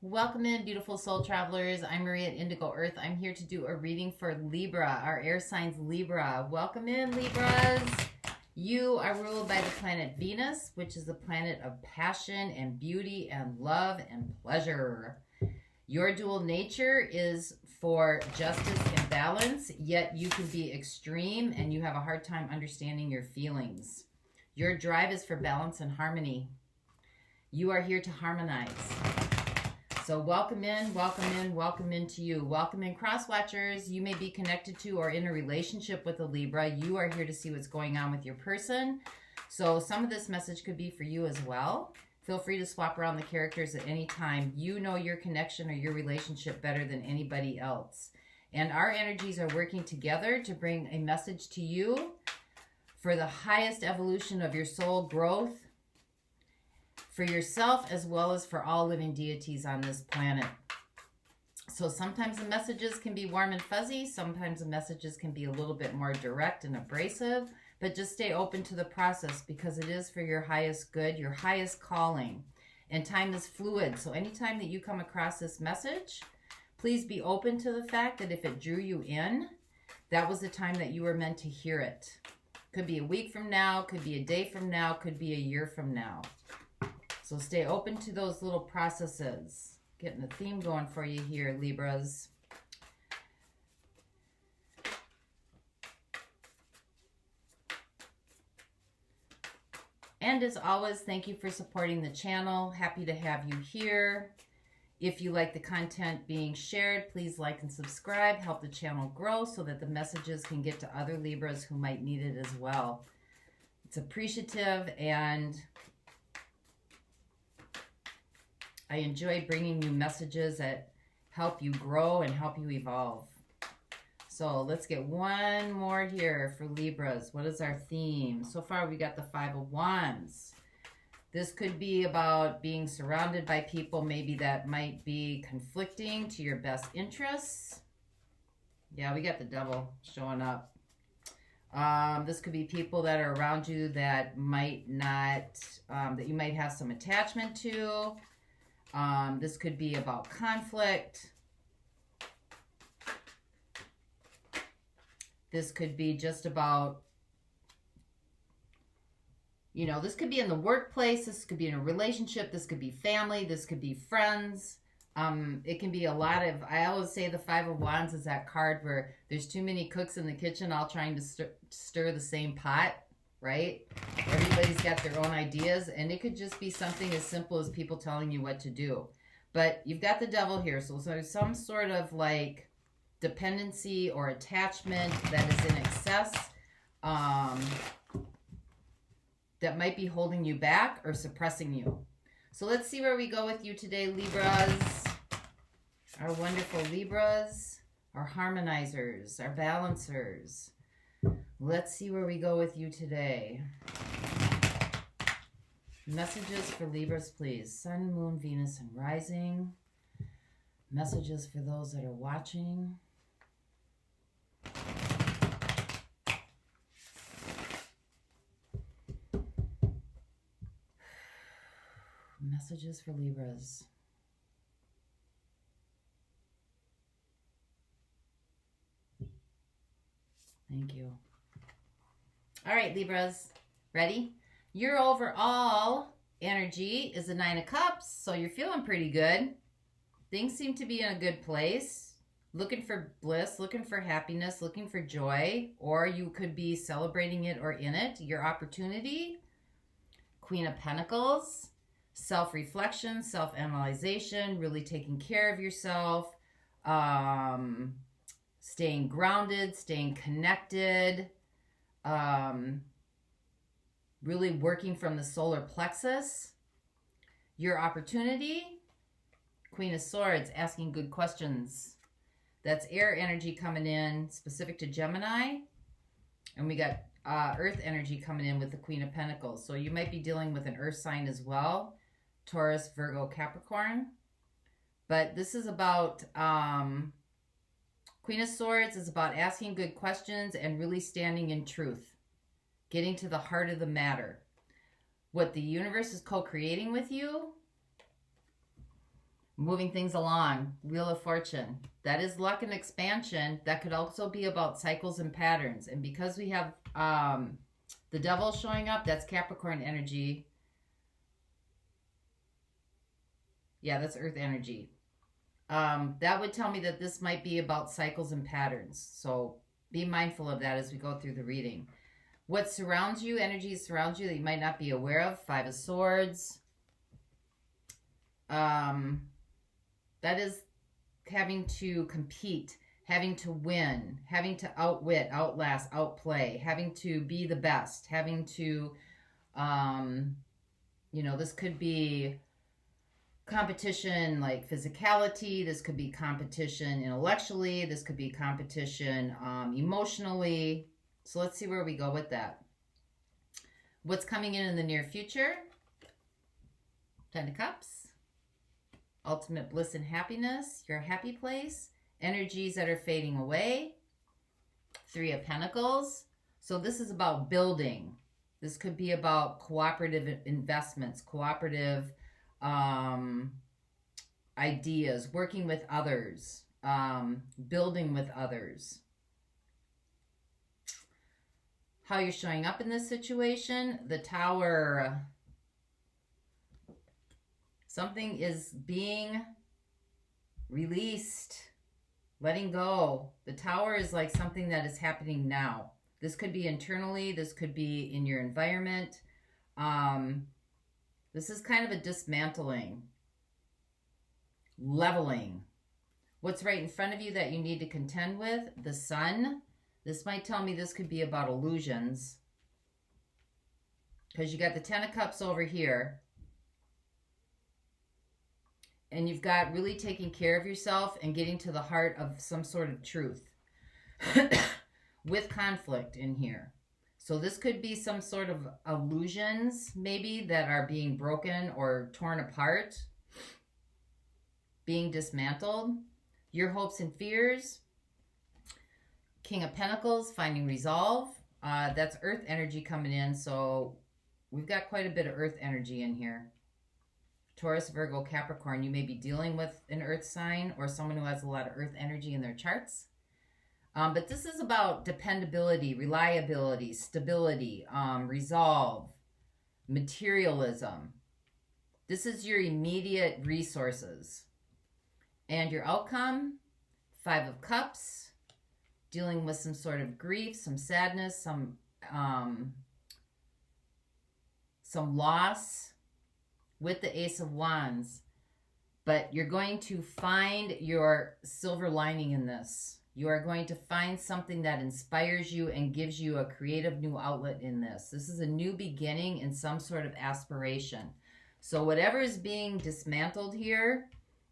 Welcome in, beautiful soul travelers. I'm Maria at Indigo Earth. I'm here to do a reading for Libra, our air signs Libra. Welcome in, Libras. You are ruled by the planet Venus, which is the planet of passion and beauty and love and pleasure. Your dual nature is for justice and balance, yet you can be extreme and you have a hard time understanding your feelings. Your drive is for balance and harmony. You are here to harmonize. So welcome in, welcome in, welcome into you. Welcome in, cross watchers. You may be connected to or in a relationship with a Libra. You are here to see what's going on with your person. So some of this message could be for you as well. Feel free to swap around the characters at any time. You know your connection or your relationship better than anybody else. And our energies are working together to bring a message to you for the highest evolution of your soul growth, for yourself as well as for all living deities on this planet. So sometimes the messages can be warm and fuzzy. Sometimes the messages can be a little bit more direct and abrasive. But just stay open to the process because it is for your highest good, your highest calling. And time is fluid. So anytime that you come across this message, please be open to the fact that if it drew you in, that was the time that you were meant to hear it. Could be a week from now, could be a day from now, could be a year from now. So stay open to those little processes. Getting a theme going for you here, Libras. And as always, thank you for supporting the channel. Happy to have you here. If you like the content being shared, please like and subscribe. Help the channel grow so that the messages can get to other Libras who might need it as well. It's appreciative, and I enjoy bringing you messages that help you grow and help you evolve. So let's get one more here for Libras. What is our theme? So far we got the Five of Wands. This could be about being surrounded by people maybe that might be conflicting to your best interests. Yeah, we got the Devil showing up. This could be people that are around you that might not, that you might have some attachment to. This could be about conflict. This could be just about, you know, this could be in the workplace. This could be in a relationship. This could be family. This could be friends. It can be a lot of, I always say the Five of Wands is that card where there's too many cooks in the kitchen all trying to stir the same pot, right? Everybody's got their own ideas, and it could just be something as simple as people telling you what to do. But you've got the Devil here, so there's some sort of like dependency or attachment that is in excess, that might be holding you back or suppressing you. So let's see where we go with you today, Libras. Our wonderful Libras, our harmonizers, our balancers. Let's see where we go with you today. Messages for Libras, please. Sun, Moon, Venus, and Rising. Messages for those that are watching. Messages for Libras. Thank you. All right, Libras, ready? Your overall energy is the Nine of Cups, so you're feeling pretty good. Things seem to be in a good place. Looking for bliss, looking for happiness, looking for joy, or you could be celebrating it or in it. Your opportunity, Queen of Pentacles, self-reflection, self-analyzation, really taking care of yourself, staying grounded, staying connected, really working from the solar plexus. Your opportunity, Queen of Swords, asking good questions. That's air energy coming in, specific to Gemini. And we got earth energy coming in with the Queen of Pentacles. So you might be dealing with an earth sign as well. Taurus, Virgo, Capricorn. But this is about, Queen of Swords is about asking good questions and really standing in truth. Getting to the heart of the matter. What the universe is co-creating with you moving things along. Wheel of Fortune. That is luck and expansion. That could also be about cycles and patterns. And because we have the devil showing up, that's Capricorn energy. Yeah, that's earth energy. That would tell me that this might be about cycles and patterns. So be mindful of that as we go through the reading. What surrounds you, energies surround you that you might not be aware of. 5 of Swords. That is having to compete, having to win, having to outwit, outlast, outplay, having to be the best, having to, this could be competition like physicality. This could be competition intellectually. This could be competition emotionally. So let's see where we go with that. What's coming in the near future? 10 of Cups. Ultimate bliss and happiness, your happy place. Energies that are fading away. 3 of Pentacles. So this is about building. This could be about cooperative investments, cooperative ideas, working with others, building with others. How you're showing up in this situation. The Tower. Something is being released, letting go. The Tower is like something that is happening now. This could be internally. This could be in your environment. This is kind of a dismantling, leveling. What's right in front of you that you need to contend with? The Sun. This might tell me this could be about illusions. Because you got the 10 of Cups over here. And you've got really taking care of yourself and getting to the heart of some sort of truth with conflict in here. So this could be some sort of illusions maybe that are being broken or torn apart, being dismantled. Your hopes and fears. King of Pentacles, finding resolve. That's earth energy coming in. So we've got quite a bit of earth energy in here. Taurus, Virgo, Capricorn, you may be dealing with an earth sign or someone who has a lot of earth energy in their charts. But this is about dependability, reliability, stability, resolve, materialism. This is your immediate resources. And your outcome, 5 of Cups, dealing with some sort of grief, some sadness, some loss. With the Ace of Wands, but you're going to find your silver lining in this. You are going to find something that inspires you and gives you a creative new outlet in this. This is a new beginning and some sort of aspiration. So whatever is being dismantled here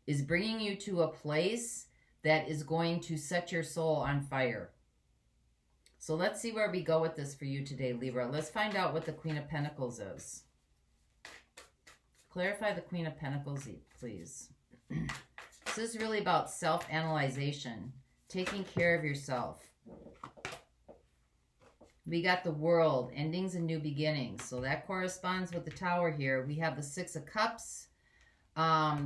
is bringing you to a place that is going to set your soul on fire. So let's see where we go with this for you today, Libra. Let's find out what the Queen of Pentacles is. Clarify the Queen of Pentacles, please. This is really about self-analyzation, taking care of yourself. We got the World, endings and new beginnings. So that corresponds with the Tower here. We have the 6 of Cups.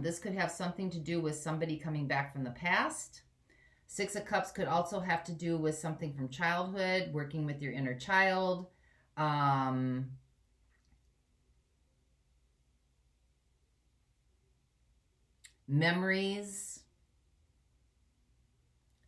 This could have something to do with somebody coming back from the past. 6 of Cups could also have to do with something from childhood, working with your inner child. Memories,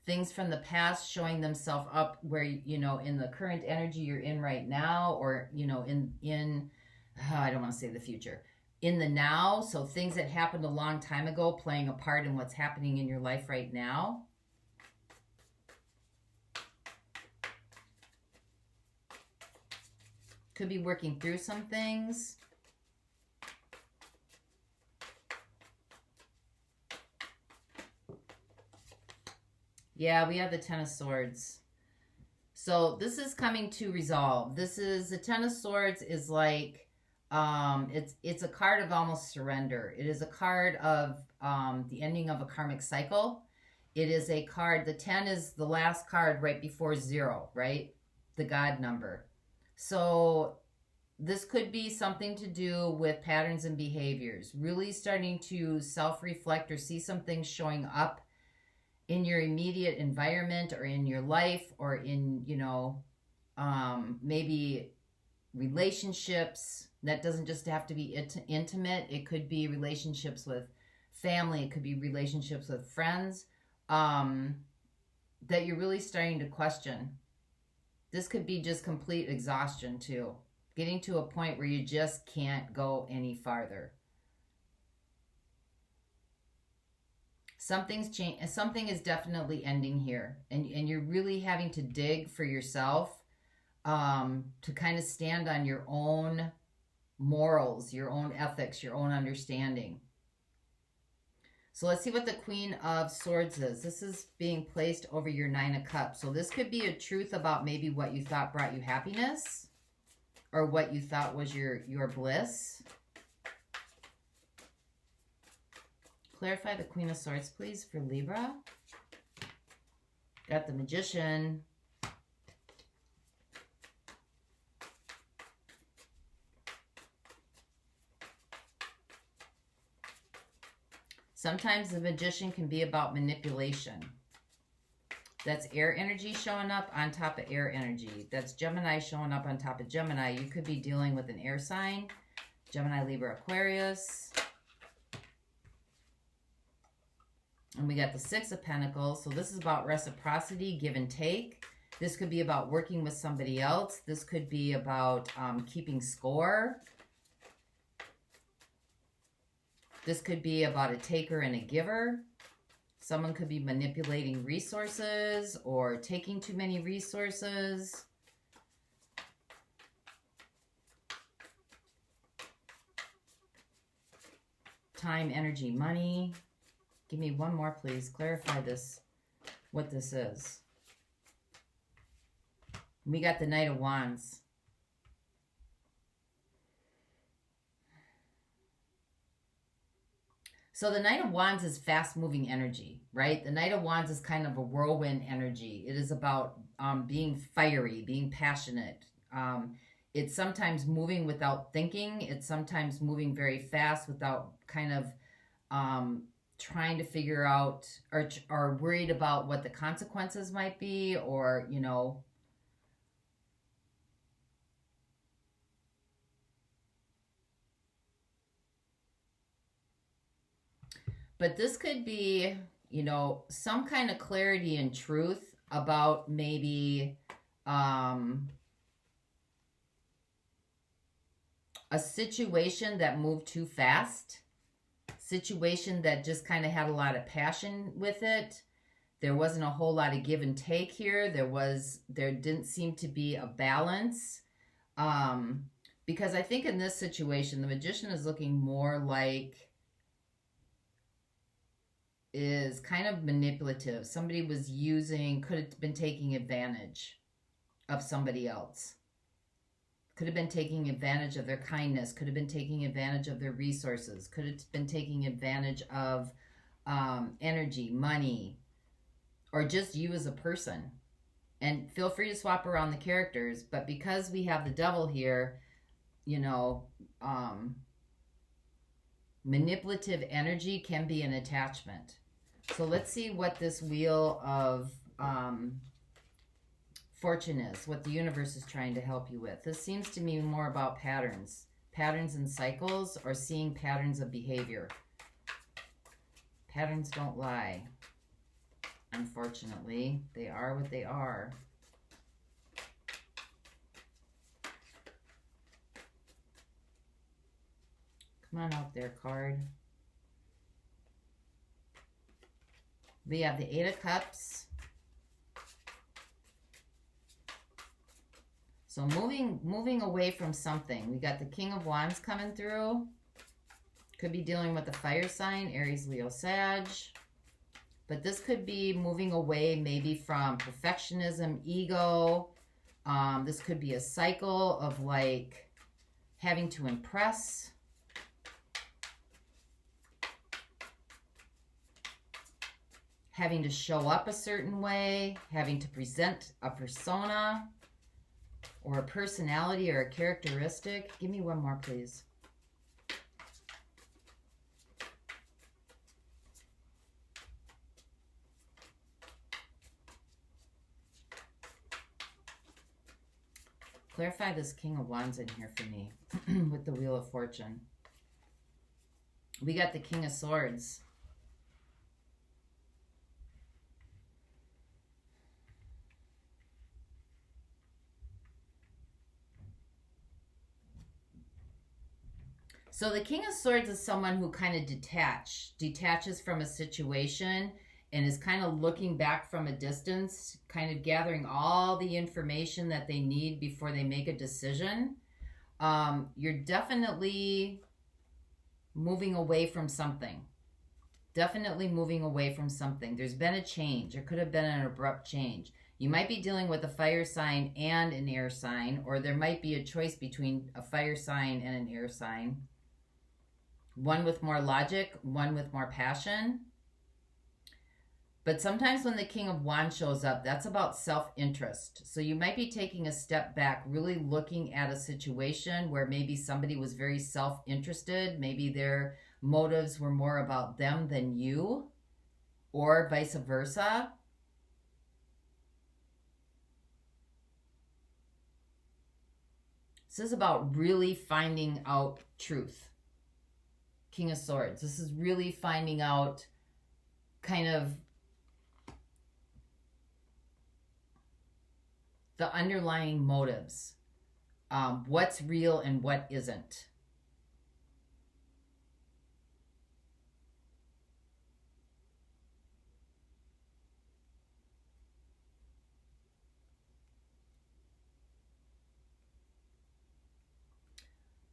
things from the past showing themselves up where, in the current energy you're in right now, or, I don't want to say the future, in the now. So things that happened a long time ago playing a part in what's happening in your life right now. Could be working through some things. Yeah, we have the 10 of Swords. So this is coming to resolve. This is, the 10 of Swords is like, it's a card of almost surrender. It is a card of the ending of a karmic cycle. It is a card, the 10 is the last card right before 0, right? The God number. So this could be something to do with patterns and behaviors. Really starting to self-reflect or see some things showing up in your immediate environment or in your life or in, you know, maybe relationships. That doesn't just have to be intimate. It could be relationships with family. It could be relationships with friends, that you're really starting to question. This could be just complete exhaustion too. Getting to a point where you just can't go any farther. Something's changed. Something is definitely ending here. And you're really having to dig for yourself, to kind of stand on your own morals, your own ethics, your own understanding. So let's see what the Queen of Swords is. This is being placed over your Nine of Cups. So this could be a truth about maybe what you thought brought you happiness or what you thought was your bliss. Clarify the Queen of Swords, please, for Libra. Got the Magician. Sometimes the Magician can be about manipulation. That's air energy showing up on top of air energy. That's Gemini showing up on top of Gemini. You could be dealing with an air sign. Gemini, Libra, Aquarius. And we got the Six of Pentacles. So this is about reciprocity, give and take. This could be about working with somebody else. This could be about keeping score. This could be about a taker and a giver. Someone could be manipulating resources or taking too many resources. Time, energy, money. Give me one more, please. Clarify this, what this is. We got the Knight of Wands. So the Knight of Wands is fast-moving energy, right? The Knight of Wands is kind of a whirlwind energy. It is about being fiery, being passionate. It's sometimes moving without thinking. It's sometimes moving very fast without kind of trying to figure out or worried about what the consequences might be, or, you know, but this could be, you know, some kind of clarity and truth about maybe a situation that moved too fast, situation that just kind of had a lot of passion with it. There wasn't a whole lot of give and take here. There didn't seem to be a balance. Because I think in this situation, the Magician is looking more like, is kind of manipulative. Somebody was could have been taking advantage of somebody else. Could have been taking advantage of their kindness. Could have been taking advantage of their resources. Could have been taking advantage of energy, money, or just you as a person. And feel free to swap around the characters. But because we have the Devil here, you know, manipulative energy can be an attachment. So let's see what this Wheel of Fortune is, what the universe is trying to help you with. This seems to me more about patterns and cycles, or seeing patterns of behavior. Patterns don't lie. Unfortunately, they are what they are. Come on out there, card. We have the Eight of Cups. So moving away from something. We got the King of Wands coming through. Could be dealing with a fire sign, Aries, Leo, Sag. But this could be moving away maybe from perfectionism, ego. This could be a cycle of like having to impress. Having to show up a certain way, having to present a persona, or a personality or a characteristic. Give me one more, please. Clarify this King of Wands in here for me with the Wheel of Fortune. We got the King of Swords. So the King of Swords is someone who kind of detaches from a situation and is kind of looking back from a distance, kind of gathering all the information that they need before they make a decision. You're definitely moving away from something. Definitely moving away from something. There's been a change. There could have been an abrupt change. You might be dealing with a fire sign and an air sign, or there might be a choice between a fire sign and an air sign. One with more logic, one with more passion. But sometimes when the King of Wands shows up, that's about self-interest. So you might be taking a step back, really looking at a situation where maybe somebody was very self-interested. Maybe their motives were more about them than you, or vice versa. This is about really finding out truth. King of Swords. This is really finding out kind of the underlying motives. What's real and what isn't.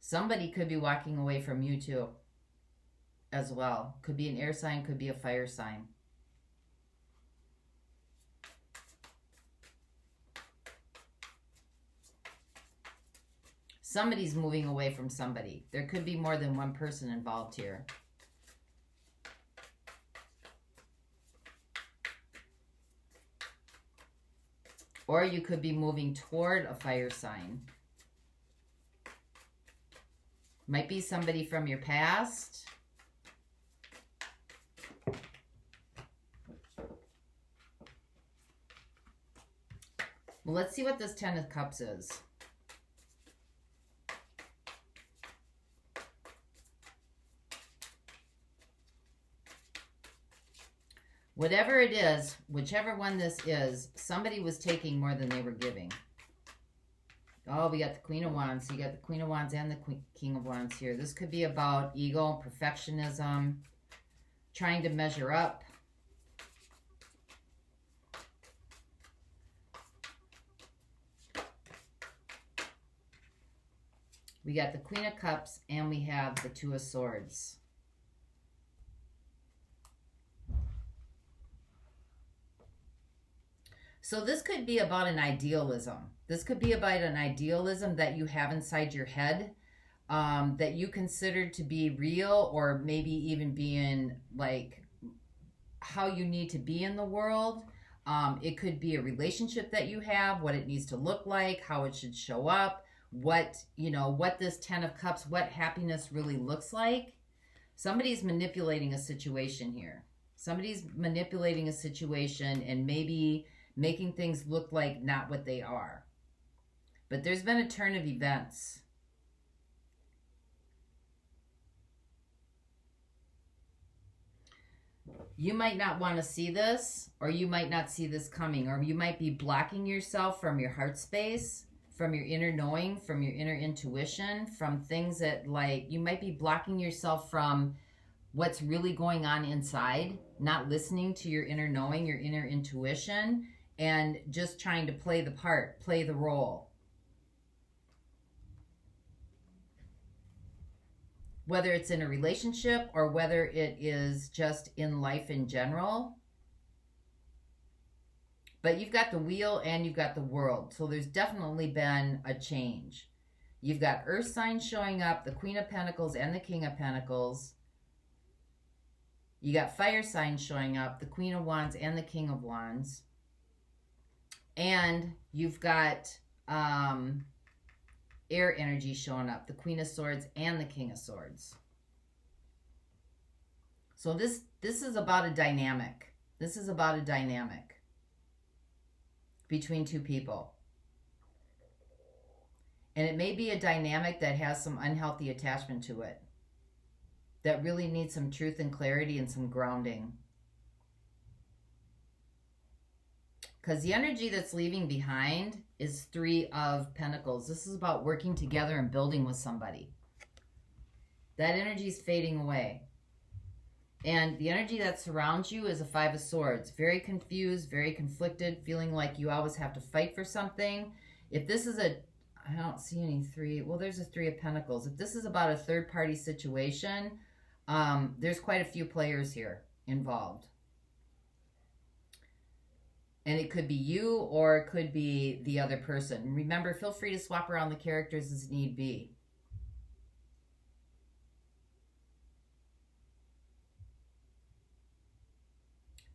Somebody could be walking away from you too, as well. Could be an air sign, could be a fire sign. Somebody's moving away from somebody. There could be more than one person involved here. Or you could be moving toward a fire sign. Might be somebody from your past. Well, let's see what this Ten of Cups is. Whatever it is, whichever one this is, somebody was taking more than they were giving. Oh, we got the Queen of Wands. So you got the Queen of Wands and the King of Wands here. This could be about ego, perfectionism, trying to measure up. We got the Queen of Cups and we have the Two of Swords. So this could be about an idealism. This could be about an idealism that you have inside your head, that you consider to be real, or maybe even being like how you need to be in the world. It could be a relationship that you have, what it needs to look like, how it should show up, what this Ten of Cups, what happiness really looks like. Somebody's manipulating a situation here. Somebody's manipulating a situation and maybe making things look like not what they are. But there's been a turn of events. You might not want to see this, or you might not see this coming, or you might be blocking yourself from your heart space, from your inner knowing, from your inner intuition, from things that, like, you might be blocking yourself from what's really going on inside, not listening to your inner knowing, your inner intuition, and just trying to play the part, play the role. Whether it's in a relationship or whether it is just in life in general. But you've got the Wheel and you've got the World. So there's definitely been a change. You've got Earth signs showing up, the Queen of Pentacles and the King of Pentacles. You got fire signs showing up, the Queen of Wands and the King of Wands. And you've got air energy showing up, the Queen of Swords and the King of Swords. So this is about a dynamic. This is about a dynamic between two people. And it may be a dynamic that has some unhealthy attachment to it, that really needs some truth and clarity and some grounding. Because the energy that's leaving behind is 3 of Pentacles. This is about working together and building with somebody. That energy is fading away. And the energy that surrounds you is a 5 of Swords. Very confused, very conflicted, feeling like you always have to fight for something. If this is a, I don't see any 3. Well, there's a 3 of Pentacles. If this is about a third-party situation, there's quite a few players here involved. And it could be you or it could be the other person. Remember, feel free to swap around the characters as need be.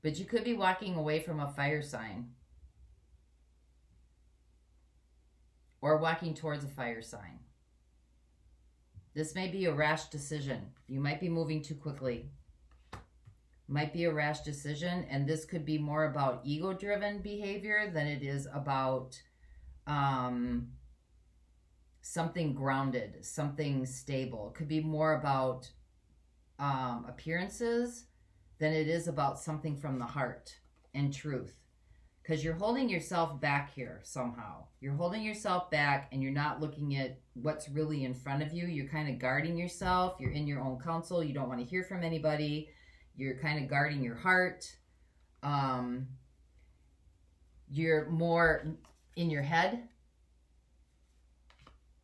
But you could be walking away from a fire sign. Or walking towards a fire sign. This may be a rash decision. You might be moving too quickly. Might be a rash decision, and this could be more about ego-driven behavior than it is about something grounded, something stable. It could be more about appearances than it is about something from the heart and truth. Because you're holding yourself back here somehow. You're holding yourself back and you're not looking at what's really in front of you. You're kind of guarding yourself. You're in your own counsel. You don't want to hear from anybody. You're kind of guarding your heart. You're more in your head.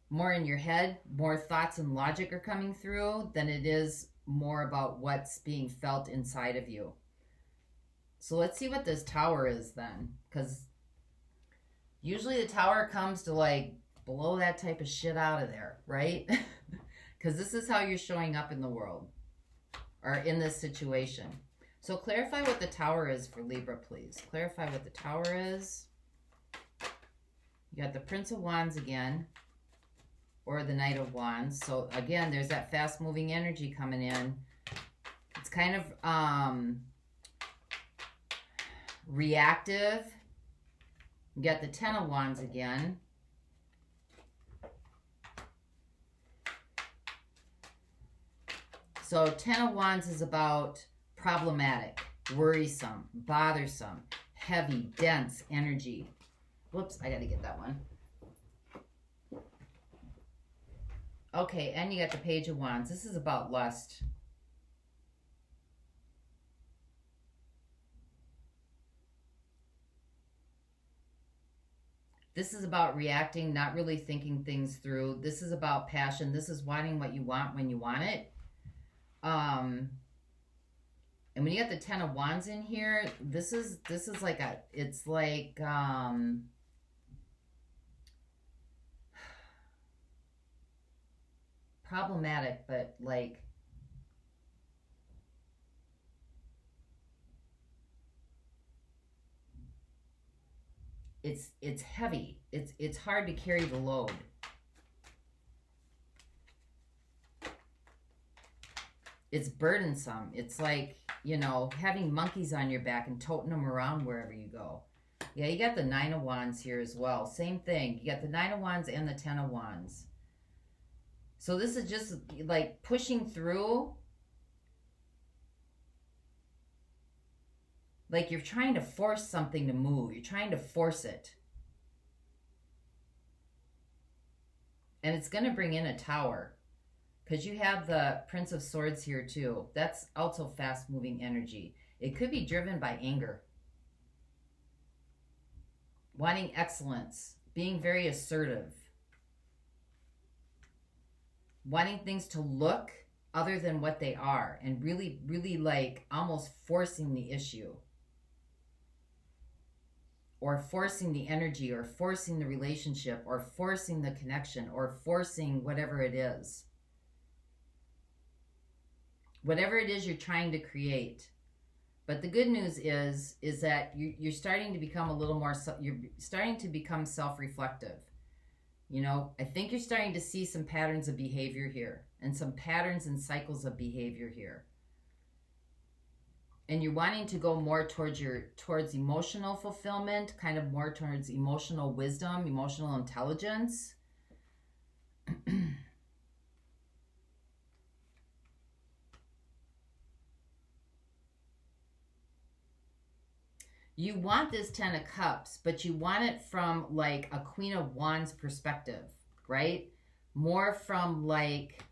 More thoughts and logic are coming through than it is more about what's being felt inside of you. So let's see what this Tower is then. Because usually the Tower comes to like blow that type of shit out of there, right? Because this is how you're showing up in the world. Or in this situation. So clarify what the Tower is for Libra, please. Clarify what the Tower is. You got the Prince of Wands again. Or the Knight of Wands. So again, there's that fast-moving energy coming in. It's kind of reactive. You got the Ten of Wands again. So 10 of Wands is about problematic, worrisome, bothersome, heavy, dense energy. Whoops, I got to get that one. Okay, and you got the Page of Wands. This is about lust. This is about reacting, not really thinking things through. This is about passion. This is wanting what you want when you want it. And when you got the Ten of Wands in here, this is like it's like, problematic, but like, it's heavy. It's hard to carry the load. It's burdensome. It's like, you know, having monkeys on your back and toting them around wherever you go. Yeah, you got the Nine of Wands here as well. Same thing. You got the Nine of Wands and the Ten of Wands. So this is just like pushing through. Like you're trying to force something to move. You're trying to force it. And it's going to bring in a Tower. Because you have the Prince of Swords here too. That's also fast-moving energy. It could be driven by anger. Wanting excellence. Being very assertive. Wanting things to look other than what they are. And really, really like almost forcing the issue. Or forcing the energy. Or forcing the relationship. Or forcing the connection. Or forcing whatever it is. Whatever it is you're trying to create. But the good news is that you're starting to become a little more, you're starting to become self-reflective. You know, I think you're starting to see some patterns of behavior here and some patterns and cycles of behavior here. And you're wanting to go more towards emotional fulfillment, kind of more towards emotional wisdom, emotional intelligence. You want this 10 of Cups, but you want it from like a Queen of Wands perspective, right? More from like,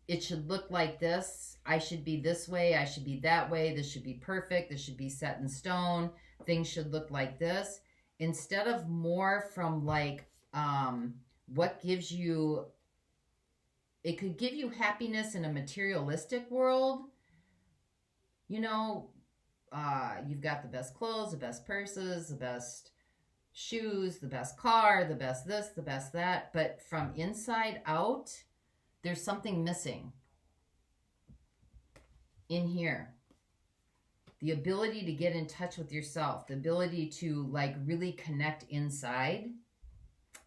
it should look like this. I should be this way. I should be that way. This should be perfect. This should be set in stone. Things should look like this. Instead of more from like, what gives you, it could give you happiness in a materialistic world. You know, you've got the best clothes, the best purses, the best shoes, the best car, the best this, the best that. But from inside out, there's something missing in here. The ability to get in touch with yourself, the ability to like really connect inside.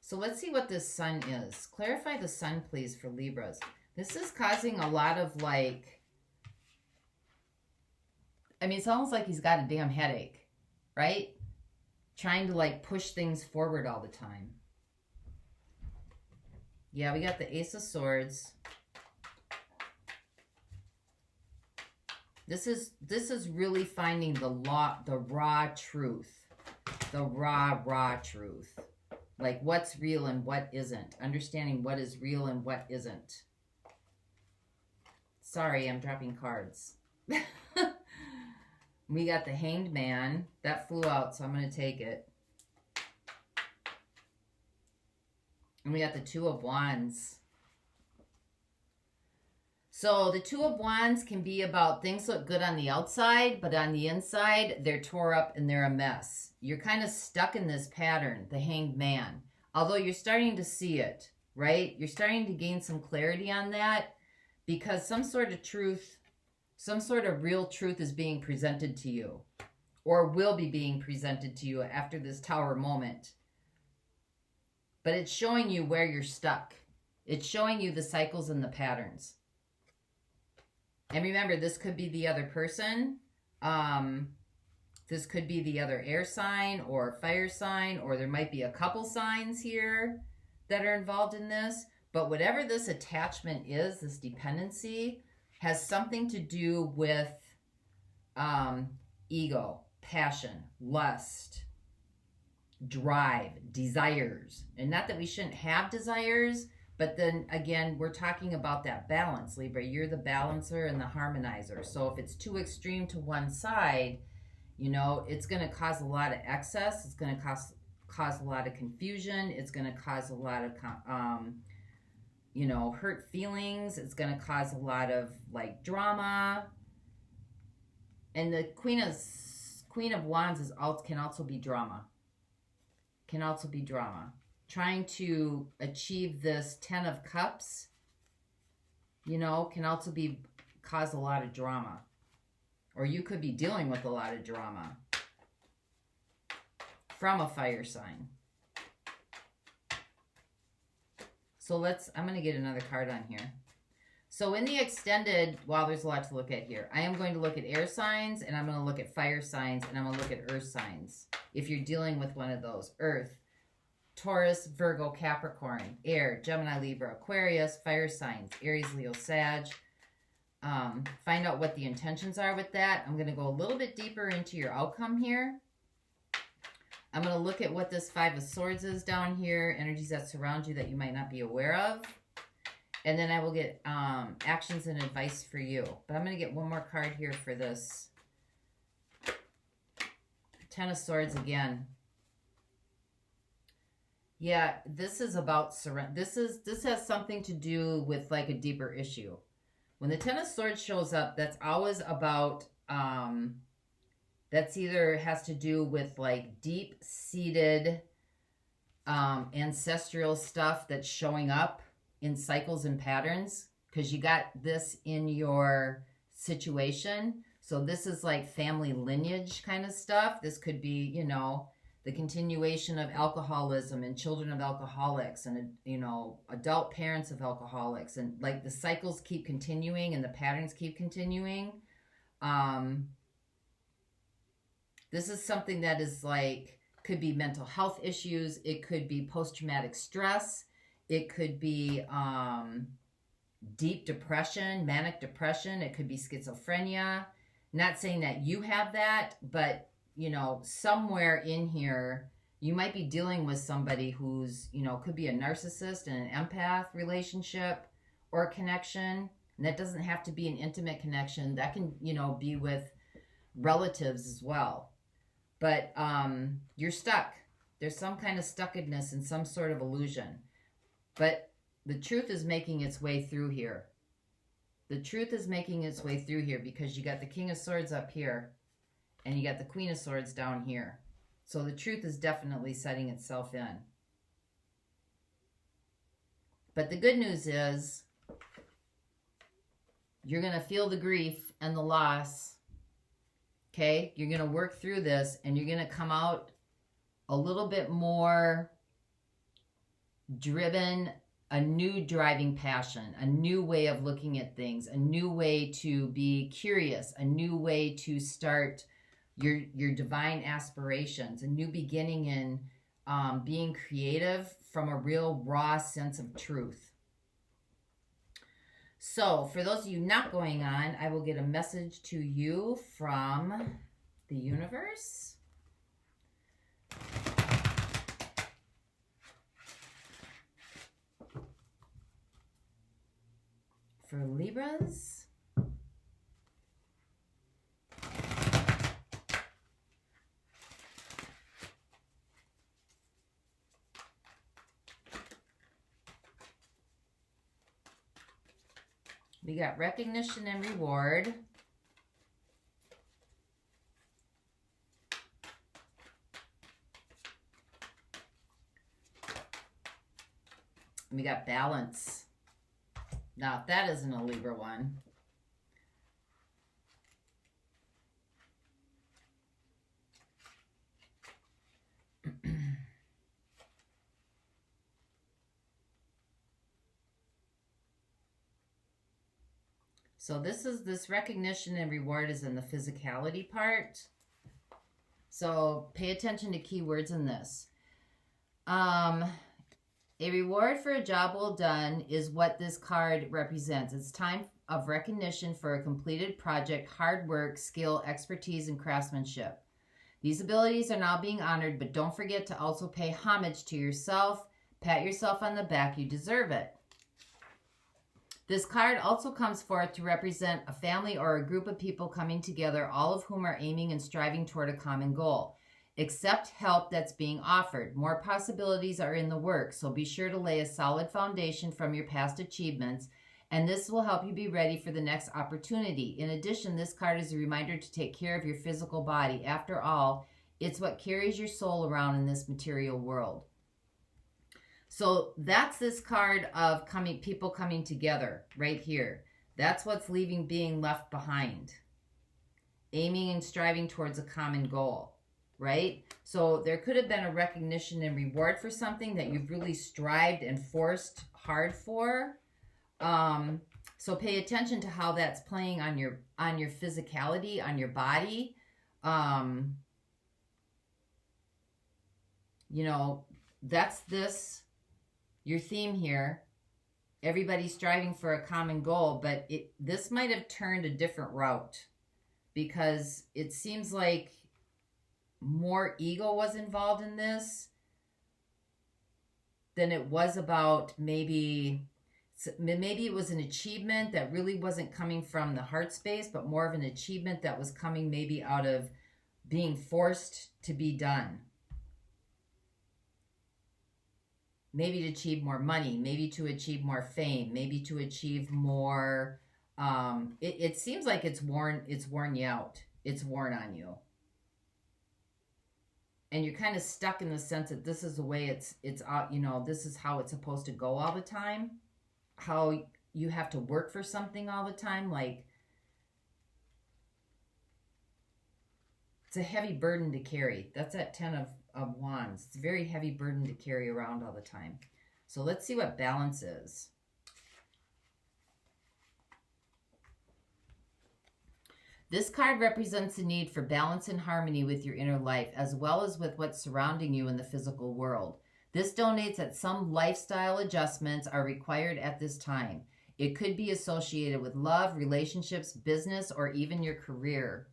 So let's see what this sun is. Clarify the sun, please, for Libras. This is causing a lot of like, I mean, it's almost like he's got a damn headache, right? Trying to like push things forward all the time. Yeah, we got the Ace of Swords. This is really finding the raw truth. The raw truth. Like what's real and what isn't. Understanding what is real and what isn't. Sorry, I'm dropping cards. We got the Hanged Man. That flew out, so I'm going to take it. And we got the Two of Wands. So the Two of Wands can be about things look good on the outside, but on the inside, they're tore up and they're a mess. You're kind of stuck in this pattern, the Hanged Man. Although you're starting to see it, right? You're starting to gain some clarity on that because some sort of truth, some sort of real truth is being presented to you or will be being presented to you after this Tower moment. But it's showing you where you're stuck. It's showing you the cycles and the patterns. And remember, this could be the other person. This could be the other air sign or fire sign, or there might be a couple signs here that are involved in this. But whatever this attachment is, this dependency, has something to do with ego, passion, lust, drive, desires. And not that we shouldn't have desires, but then again, we're talking about that balance, Libra. You're the balancer and the harmonizer. So if it's too extreme to one side, you know, it's going to cause a lot of excess. It's going to cause a lot of confusion. It's going to cause a lot of, you know, hurt feelings. It's going to cause a lot of like drama. And the Queen of Wands can also be drama. Can also be drama. Trying to achieve this 10 of Cups, you know, can also cause a lot of drama. Or you could be dealing with a lot of drama from a fire sign. So I'm going to get another card on here. So in the extended, wow, there's a lot to look at here. I am going to look at air signs, and I'm going to look at fire signs, and I'm going to look at earth signs. If you're dealing with one of those, earth, Taurus, Virgo, Capricorn, air, Gemini, Libra, Aquarius, fire signs, Aries, Leo, Sag. Find out what the intentions are with that. I'm going to go a little bit deeper into your outcome here. I'm going to look at what this Five of Swords is down here, energies that surround you that you might not be aware of. And then I will get actions and advice for you. But I'm going to get one more card here for this. Ten of Swords again. Yeah, this is about surrender. This has something to do with like a deeper issue. When the Ten of Swords shows up, that's always about, that's either has to do with like deep-seated ancestral stuff that's showing up in cycles and patterns, because you got this in your situation. So this is like family lineage kind of stuff. This could be, you know, the continuation of alcoholism and children of alcoholics and, you know, adult parents of alcoholics, and like the cycles keep continuing and the patterns keep continuing. This is something that is like, could be mental health issues. It could be post-traumatic stress. It could be deep depression, manic depression. It could be schizophrenia. Not saying that you have that, but, you know, somewhere in here, you might be dealing with somebody who's, you know, could be a narcissist and an empath relationship or connection. And that doesn't have to be an intimate connection. That can, you know, be with relatives as well. But you're stuck. There's some kind of stuckedness and some sort of illusion. But the truth is making its way through here. The truth is making its way through here because you got the King of Swords up here and you got the Queen of Swords down here. So the truth is definitely setting itself in. But the good news is you're going to feel the grief and the loss. Okay? You're going to work through this and you're going to come out a little bit more driven, a new driving passion, a new way of looking at things, a new way to be curious, a new way to start your divine aspirations, a new beginning in being creative from a real raw sense of truth. So for those of you not going on, I will get a message to you from the universe. For Libras. We got recognition and reward. We got balance. Now, that isn't a Libra one. So this recognition and reward is in the physicality part. So pay attention to keywords in this. A reward for a job well done is what this card represents. It's time of recognition for a completed project, hard work, skill, expertise, and craftsmanship. These abilities are now being honored, but don't forget to also pay homage to yourself. Pat yourself on the back. You deserve it. This card also comes forth to represent a family or a group of people coming together, all of whom are aiming and striving toward a common goal. Accept help that's being offered. More possibilities are in the works, so be sure to lay a solid foundation from your past achievements, and this will help you be ready for the next opportunity. In addition, this card is a reminder to take care of your physical body. After all, it's what carries your soul around in this material world. So that's this card of people coming together right here. That's what's being left behind. Aiming and striving towards a common goal, right? So there could have been a recognition and reward for something that you've really strived and forced hard for. So pay attention to how that's playing on your physicality, on your body. You know, that's your theme here. Everybody's striving for a common goal, but this might have turned a different route because it seems like more ego was involved in this than it was about maybe it was an achievement that really wasn't coming from the heart space, but more of an achievement that was coming maybe out of being forced to be done. Maybe to achieve more money, maybe to achieve more fame, maybe to achieve more. It seems like it's worn you out. It's worn on you. And you're kind of stuck in the sense that this is the way it's this is how it's supposed to go all the time. How you have to work for something all the time. Like, It's a heavy burden to carry. That's that 10 of Wands. It's a very heavy burden to carry around all the time. So let's see what balance is. This card represents the need for balance and harmony with your inner life, as well as with what's surrounding you in the physical world. This donates that some lifestyle adjustments are required at this time. It could be associated with love, relationships, business, or even your career.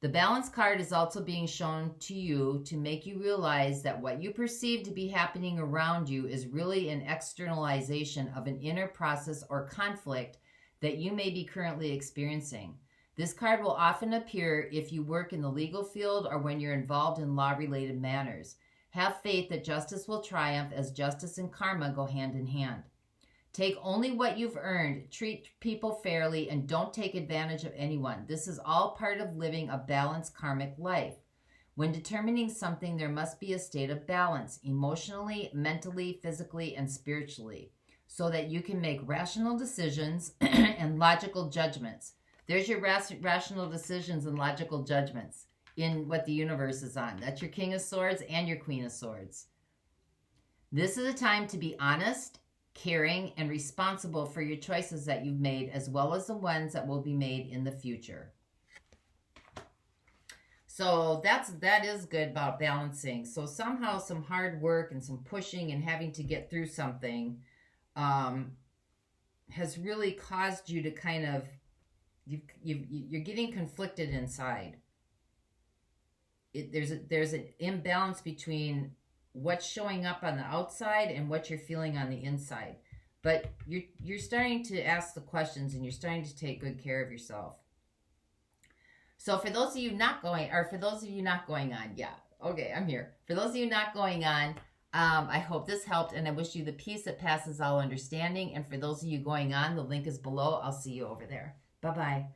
The balance card is also being shown to you to make you realize that what you perceive to be happening around you is really an externalization of an inner process or conflict that you may be currently experiencing. This card will often appear if you work in the legal field or when you're involved in law-related matters. Have faith that justice will triumph, as justice and karma go hand in hand. Take only what you've earned, treat people fairly, and don't take advantage of anyone. This is all part of living a balanced karmic life. When determining something, there must be a state of balance, emotionally, mentally, physically, and spiritually, so that you can make rational decisions and logical judgments. There's your rational decisions and logical judgments in what the universe is on. That's your King of Swords and your Queen of Swords. This is a time to be honest, caring, and responsible for your choices that you've made, as well as the ones that will be made in the future. So that is good about balancing. So somehow some hard work and some pushing and having to get through something has really caused you to kind of, you're getting conflicted inside. There's an imbalance between what's showing up on the outside and what you're feeling on the inside. But you're starting to ask the questions and you're starting to take good care of yourself. So for those of you not going on, yeah, okay, I'm here. For those of you not going on, I hope this helped, and I wish you the peace that passes all understanding. And for those of you going on, the link is below. I'll see you over there. Bye-bye.